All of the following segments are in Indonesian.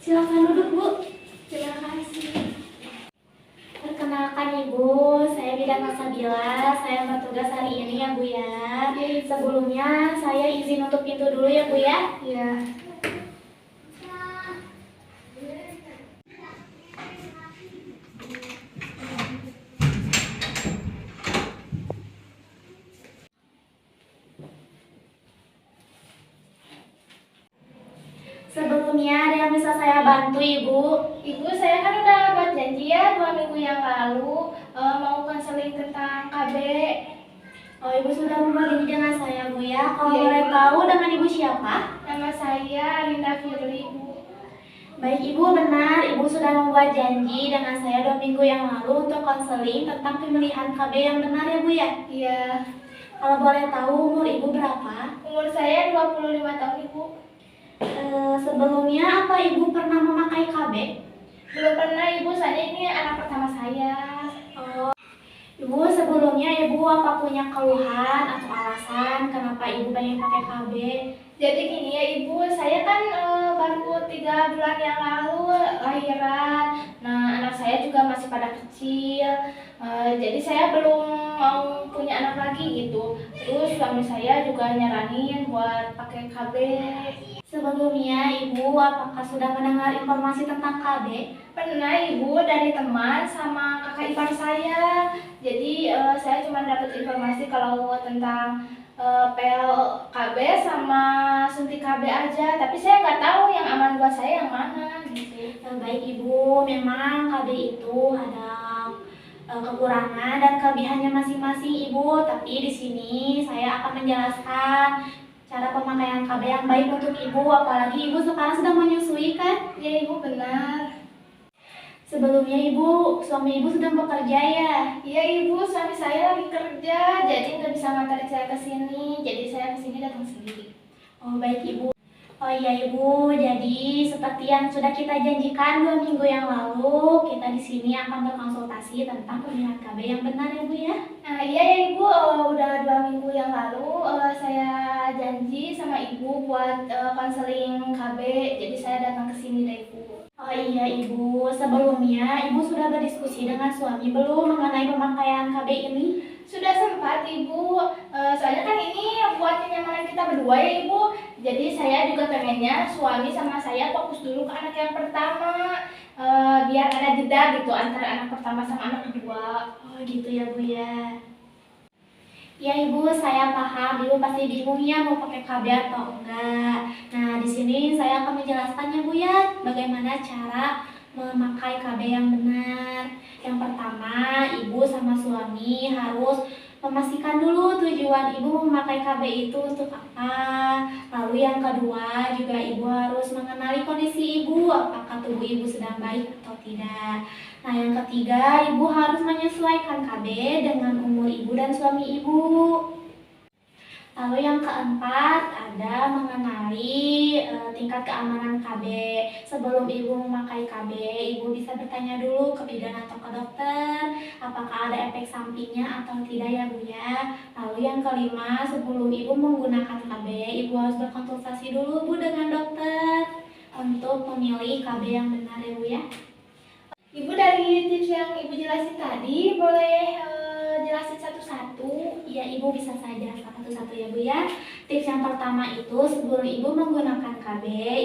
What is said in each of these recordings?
Silakan duduk, Bu. Terima kasih. Perkenalkan Ibu, saya Bidan Masabila. Saya bertugas hari ini ya Bu ya. Sebelumnya saya izin untuk pintu dulu ya Bu ya. Ya. Sebelumnya ada yang bisa saya bantu Ibu? Ibu, saya kan udah buat janji ya 2 minggu yang lalu mau konseling tentang KB. Oh, Ibu sudah membuat janji dengan saya Bu ya. Kalau Iya, boleh Ibu. tahu dengan Ibu siapa? Nama saya Alinda Firly, Bu. Baik Ibu, benar. Ibu sudah membuat janji dengan saya 2 minggu yang lalu untuk konseling tentang pemilihan KB yang benar ya Bu ya. Iya. Kalau boleh tahu umur Ibu berapa? Umur saya 25 tahun, Ibu. Sebelumnya apa Ibu pernah memakai KB? Belum pernah, Ibu. Soalnya ini anak pertama saya. Ibu sebelumnya Ibu apa punya keluhan atau alasan kenapa Ibu pengen pakai KB? Jadi gini ya Ibu, saya kan baru 3 bulan yang lalu lahiran. Nah, anak saya juga masih pada kecil. Jadi saya belum mau punya anak lagi gitu. Terus suami saya juga nyaranin buat pakai KB. Sebelumnya Ibu apakah sudah mendengar informasi tentang KB? Pernah Ibu dari teman sama kakak ipar saya. Jadi saya cuma dapat informasi kalau tentang pel KB sama suntik KB aja, tapi saya nggak tahu yang aman buat saya yang mana gitu. Baik Ibu, memang KB itu ada kekurangan dan kelebihannya masing-masing Ibu. Tapi di sini saya akan menjelaskan cara pemakaian KB yang baik untuk Ibu, apalagi Ibu sekarang sedang menyusui kan? Ya Ibu, benar. Sebelumnya Ibu, suami Ibu sedang bekerja ya? Iya Ibu, suami saya lagi kerja, jadi nggak bisa nganterin saya ke sini. Jadi saya ke sini datang sendiri. Oh baik Ibu. Oh iya Ibu, jadi seperti yang sudah kita janjikan 2 minggu yang lalu, kita di sini akan berkonsultasi tentang pemilihan KB yang benar ya Bu ya. Nah iya ya Ibu, udah 2 minggu yang lalu saya janji sama Ibu buat konseling KB, jadi saya datang ke sini deh Ibu. Oh iya Ibu, sebelumnya Ibu sudah berdiskusi dengan suami belum mengenai pemakaian KB ini? Sudah sempat Ibu, soalnya kan ini buat kenyamanan kita berdua ya Ibu. Jadi saya juga pengennya suami sama saya fokus dulu ke anak yang pertama, biar ada jeda gitu antara anak pertama sama anak kedua. Oh gitu ya Bu ya. Ya Ibu, saya paham Ibu pasti bingung ya mau pakai KB atau enggak. Nah di sini saya akan menjelaskannya Bu ya, bagaimana cara memakai KB yang benar. Yang pertama, Ibu sama suami harus memastikan dulu tujuan Ibu memakai KB itu untuk apa. Lalu yang kedua juga Ibu harus mengenali kondisi Ibu, apakah tubuh Ibu sedang baik atau tidak. Nah yang ketiga, Ibu harus menyesuaikan KB dengan umur Ibu dan suami Ibu. Lalu yang keempat ada mengenali tingkat keamanan KB. Sebelum Ibu memakai KB, Ibu bisa bertanya dulu ke bidan atau ke dokter apakah ada efek sampingnya atau tidak ya Bu ya. Lalu yang kelima, sebelum Ibu menggunakan KB, Ibu harus berkonsultasi dulu Bu dengan dokter untuk memilih KB yang benar ya Bu ya. Ibu, dari tips yang Ibu jelasin tadi boleh jelasin satu-satu? Iya Ibu, bisa saya jelaskan satu-satu ya Bu ya. Tips yang pertama itu sebelum Ibu menggunakan KB,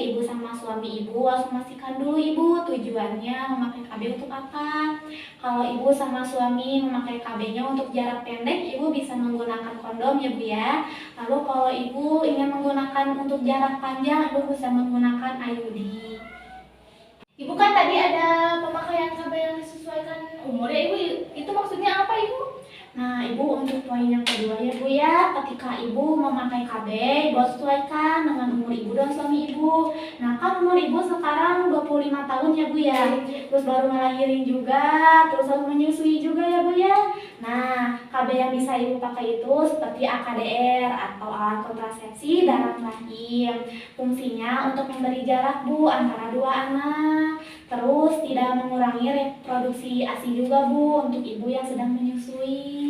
Ibu sama suami Ibu harus memastikan dulu Ibu tujuannya memakai KB untuk apa. Kalau Ibu sama suami memakai KB-nya untuk jarak pendek, Ibu bisa menggunakan kondom ya Bu ya. Lalu kalau Ibu ingin menggunakan untuk jarak panjang, Ibu bisa menggunakan IUD. Ibu, kan tadi ada pemakaian KB yang disesuaikan umur ya Ibu, itu maksudnya apa Ibu? Nah Ibu, untuk poin yang kedua ya Bu ya, ketika Ibu memakai KB, Ibu harus sesuaikan dengan umur Ibu dan suami Ibu. Nah kan umur Ibu sekarang 25 tahun ya Bu ya, terus baru ngelahirin juga, terus harus menyusui juga ya Bu ya. Nah KB yang bisa Ibu pakai itu seperti AKDR atau alat kontrasepsi dalam rahim. Fungsinya untuk memberi jarak Bu antara dua anak, terus tidak mengurangi reproduksi ASI juga Bu untuk Ibu yang sedang menyusui.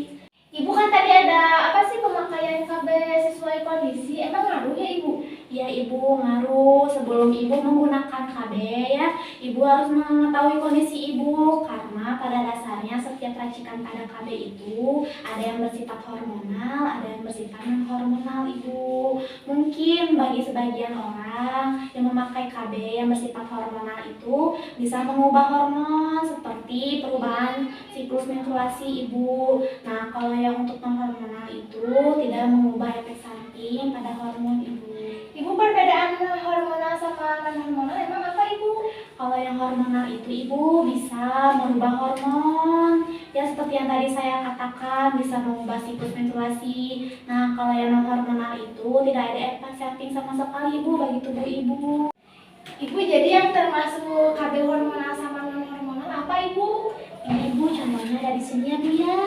Ibu, kan tadi ada apa sih pemakaian KB sesuai kondisi, emang ngaruh ya Ibu? Ya Ibu, ngaruh. Sebelum Ibu menggunakan KB ya, Ibu harus mengetahui kondisi Ibu karena pada dasarnya setiap racikan pada KB itu ada yang bersifat hormonal, ada yang bersifat non hormonal Ibu. Mungkin bagi sebagian orang yang memakai KB yang bersifat hormonal itu bisa mengubah hormon seperti perubahan siklus menstruasi Ibu. Nah, kalau yang untuk non hormonal itu tidak mengubah efek samping pada hormon Ibu. Ibu, perbedaan hormonal sama non hormonal emang apa Ibu? Kalau yang hormonal itu Ibu bisa merubah hormon, ya seperti yang tadi saya katakan bisa mengubah siklus menstruasi. Nah, kalau yang non hormonal itu tidak ada efek samping sama sekali Ibu bagi tubuh Ibu. Ibu, jadi yang termasuk KB hormonal sama non hormonal apa Ibu? Ini Ibu contohnya dari sini ya Bu ya.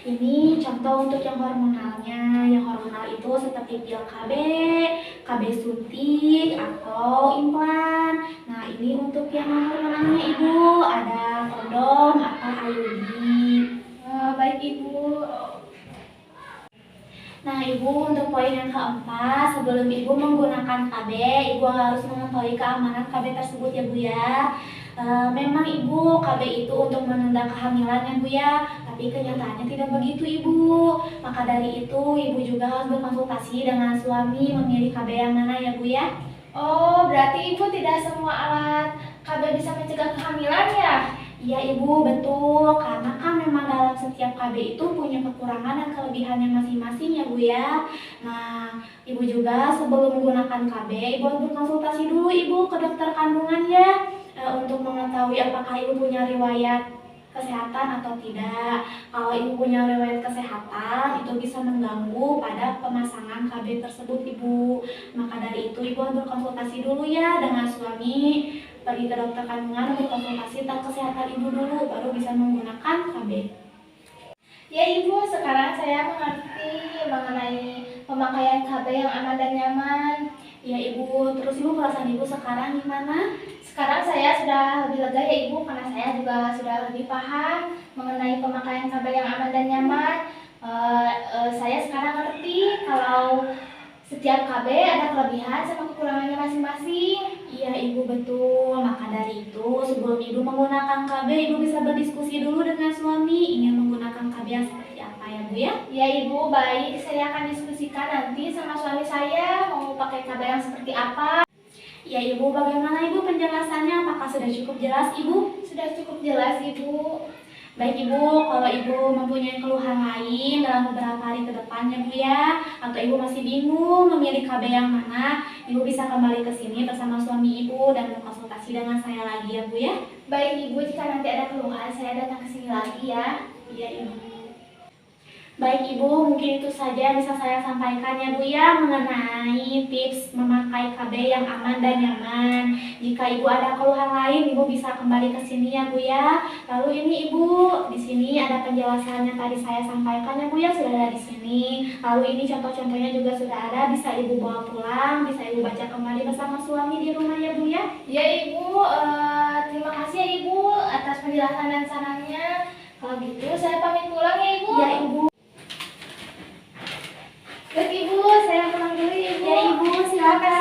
Ini contoh untuk yang hormonalnya. Yang hormonal itu seperti pil KB, KB suntik atau implan. Nah, ini untuk yang non hormonalnya Ibu ada kondom atau IUD. Baik Ibu. Nah Ibu, untuk poin yang keempat, sebelum Ibu menggunakan KB, Ibu harus mengetahui keamanan KB tersebut ya Bu ya. Memang Ibu, KB itu untuk menunda kehamilan ya Bu ya, tapi kenyataannya tidak begitu Ibu. Maka dari itu Ibu juga harus berkonsultasi dengan suami memilih KB yang mana ya Bu ya. Oh, berarti Ibu tidak semua alat KB bisa mencegah kehamilan ya? Iya Ibu, betul. Karena kan memang dalam setiap KB itu punya kekurangan dan kelebihannya masing-masing ya Bu ya. Nah, Ibu juga sebelum menggunakan KB, Ibu harus berkonsultasi dulu Ibu ke dokter kandungan ya, untuk mengetahui apakah Ibu punya riwayat kesehatan atau tidak. Kalau Ibu punya riwayat kesehatan, itu bisa mengganggu pada pemasangan KB tersebut Ibu. Maka dari itu Ibu harus berkonsultasi dulu ya dengan suami, pergi ke dokter kandungan untuk konsultasi tentang kesehatan Ibu dulu, baru bisa menggunakan KB. Ya Ibu, sekarang saya mengerti mengenai pemakaian KB yang aman dan nyaman. Ya Ibu, terus Ibu perasaan Ibu sekarang gimana? Sekarang saya sudah lebih lega ya Ibu, karena saya juga sudah lebih paham mengenai pemakaian KB yang aman dan nyaman. Saya sekarang ngerti kalau setiap KB ada kelebihan sama kekurangannya masing-masing. Iya Ibu, betul. Maka dari itu sebelum Ibu menggunakan KB, Ibu bisa berdiskusi dulu dengan suami ingin menggunakan KB yang seperti apa ya Bu ya. Ya Ibu, baik, saya akan diskusikan nanti sama suami saya mau pakai KB yang seperti apa. Ya Ibu, bagaimana Ibu penjelasannya? Apakah sudah cukup jelas Ibu? Sudah cukup jelas Ibu. Baik Ibu, kalau Ibu mempunyai keluhan lain dalam beberapa hari ke depan ya Bu ya, atau Ibu masih bingung memilih KB yang mana, Ibu bisa kembali ke sini bersama suami Ibu dan berkonsultasi dengan saya lagi ya Bu ya. Baik Ibu, jika nanti ada keluhan saya datang ke sini lagi ya. Iya Ibu. Baik Ibu, mungkin itu saja yang bisa saya sampaikan ya Bu ya mengenai tips memakai KB yang aman dan nyaman. Jika Ibu ada keluhan lain, Ibu bisa kembali ke sini ya Bu ya. Lalu ini Ibu, di sini ada penjelasan yang tadi saya sampaikan ya Bu ya, sudah ada di sini. Lalu ini contoh-contohnya juga sudah ada, bisa Ibu bawa pulang, bisa Ibu baca kembali bersama suami di rumah ya Bu ya. Ya Ibu, terima kasih ya Ibu atas penjelasan dan sarannya. Kalau gitu saya pamit pulang ya Ibu. Ya Ibu. Baik Ibu, saya pulang dulu ya Ibu. Ya Ibu, silakan.